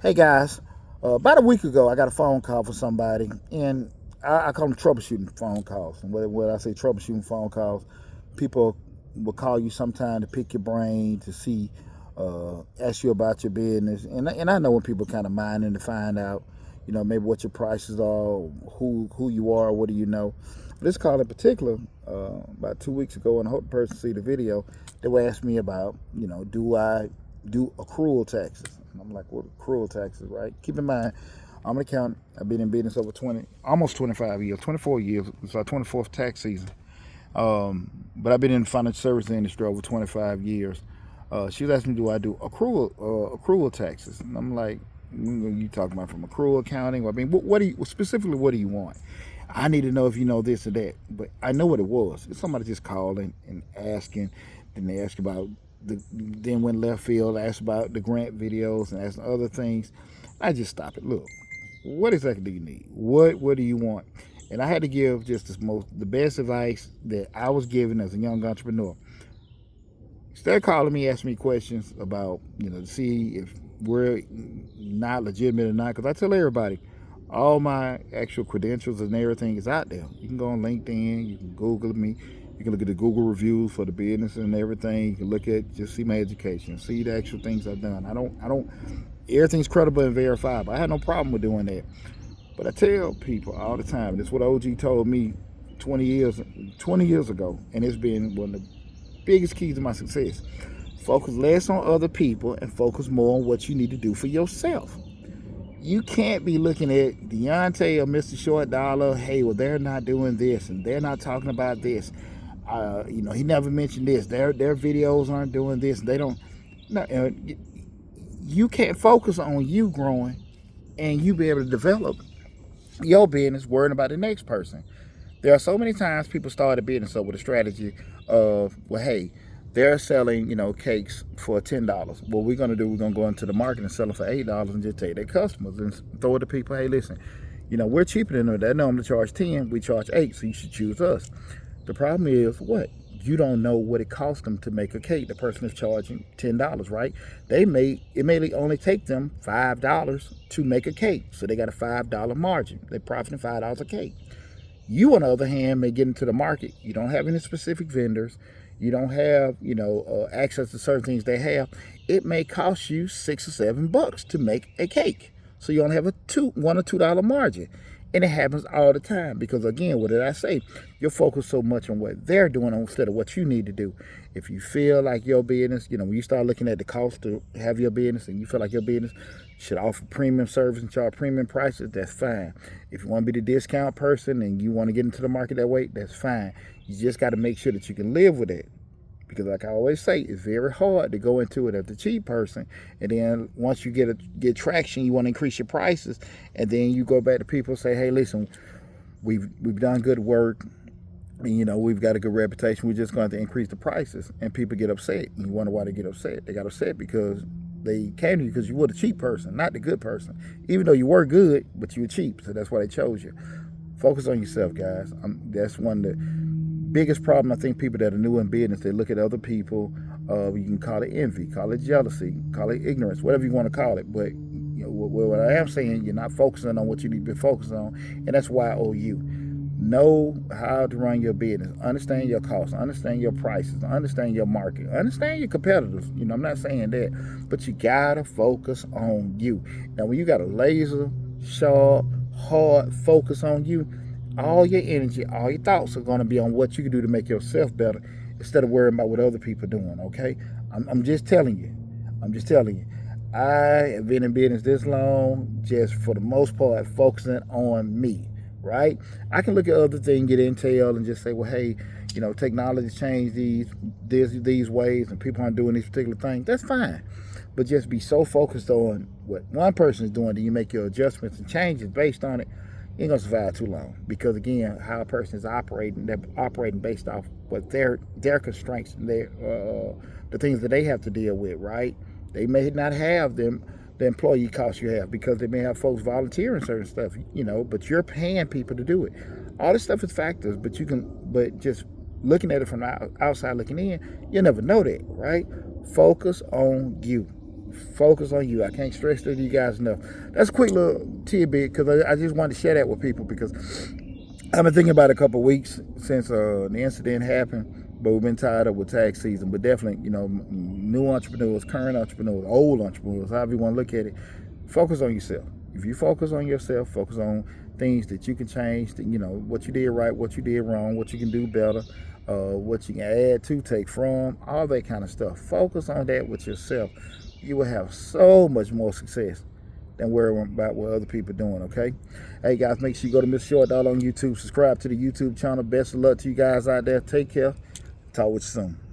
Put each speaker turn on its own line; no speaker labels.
Hey guys, about a week ago, I got a phone call from somebody, and I call them troubleshooting phone calls. And when I say troubleshooting phone calls, people will call you sometime to pick your brain, to see, ask you about your business. And I know when people kind of mining to find out, maybe what your prices are, who you are, what do you know. This call in particular, about 2 weeks ago, and I hope the person see the video, they were asking me about, do I do accrual taxes? And I'm like, what accrual taxes, right? Keep in mind, I'm an accountant. I've been in business over 20, almost 25 years, 24 years. It's our 24th tax season. But I've been in the financial services industry over 25 years. She was asking me, do I do accrual taxes? And I'm like, you talking about from accrual accounting? I mean, what do you specifically? What do you want? I need to know if you know this or that. But I know what it was. It's somebody just calling and asking. Then they ask about then went left field, asked about the grant videos and asked other things. I just stopped it. Look, what exactly do you need? What do you want? And I had to give just the best advice that I was given as a young entrepreneur. Instead of calling me, asking me questions about, to see if we're not legitimate or not. Because I tell everybody, all my actual credentials and everything is out there. You can go on LinkedIn, you can Google me, you can look at the Google reviews for the business and everything. You can look at, just see my education, see the actual things I've done. I don't, everything's credible and verifiable. I had no problem with doing that. But I tell people all the time, and it's what OG told me 20 years ago, and it's been one of the biggest keys to my success. Focus less on other people and focus more on what you need to do for yourself. You can't be looking at Deontay or Mr. Short Dollar. Hey, well, they're not doing this and they're not talking about this. He never mentioned this. Their videos aren't doing this. They don't. No, you can't focus on you growing and you be able to develop your business worrying about the next person. There are so many times people start a business up with a strategy of, well, hey, they're selling, cakes for $10. What we're gonna do, we're gonna go into the market and sell them for $8 and just take their customers and throw it to people. Hey, listen, we're cheaper than them. They know them to charge 10, we charge 8, so you should choose us. The problem is what? You don't know what it costs them to make a cake. The person is charging $10, right? It may only take them $5 to make a cake, so they got a $5 margin. They're profiting $5 a cake. You, on the other hand, may get into the market. You don't have any specific vendors. You don't have, access to certain things they have. It may cost you $6 or $7 to make a cake. So you only have a $1 or $2 margin. And it happens all the time because, again, what did I say? You're focused so much on what they're doing instead of what you need to do. If you feel like your business, when you start looking at the cost to have your business and you feel like your business should offer premium service and charge premium prices, that's fine. If you want to be the discount person and you want to get into the market that way, that's fine. You just got to make sure that you can live with it. Because like I always say, it's very hard to go into it as the cheap person. And then once you get traction, you want to increase your prices. And then you go back to people and say, hey, listen, we've done good work. And, we've got a good reputation. We're just going to increase the prices. And people get upset. And you wonder why they get upset. They got upset because they came to you because you were the cheap person, not the good person. Even though you were good, but you were cheap. So that's why they chose you. Focus on yourself, guys. That's one of the biggest problem. I think people that are new in business, they look at other people. You can call it envy, call it jealousy, call it ignorance, whatever you want to call it. But what I am saying, you're not focusing on what you need to be focused on, and that's why I owe you. Know how to run your business. Understand your costs. Understand your prices. Understand your market. Understand your competitors. I'm not saying that, but you gotta focus on you. Now, when you got a laser sharp, hard focus on you, all your energy, all your thoughts are going to be on what you can do to make yourself better instead of worrying about what other people are doing, okay? I'm just telling you. I have been in business this long, just for the most part, focusing on me, right? I can look at other things, get intel, and just say, well, hey, technology's changed these ways, and people aren't doing these particular things. That's fine. But just be so focused on what one person is doing that you make your adjustments and changes based on it. You ain't gonna survive too long because, again, how a person is operating, they're operating based off what their constraints and the things that they have to deal with, right? They may not have the employee costs you have because they may have folks volunteering certain stuff, but you're paying people to do it. All this stuff is factors, but just looking at it from the outside looking in, you'll never know that, right? Focus on you. Focus on you. I can't stress that to you guys enough. That's a quick little tidbit because I just wanted to share that with people because I've been thinking about it a couple of weeks since the incident happened, but we've been tied up with tax season. But definitely, you know, new entrepreneurs, current entrepreneurs, old entrepreneurs, however you want to look at it, focus on yourself. If you focus on yourself, focus on things that you can change, that, you know, what you did right, what you did wrong, what you can do better, what you can add to, take from, all that kind of stuff. Focus on that with yourself. You will have so much more success than worry about what other people are doing, okay? Hey, guys, make sure you go to Mr. Short Dollar on YouTube. Subscribe to the YouTube channel. Best of luck to you guys out there. Take care. Talk with you soon.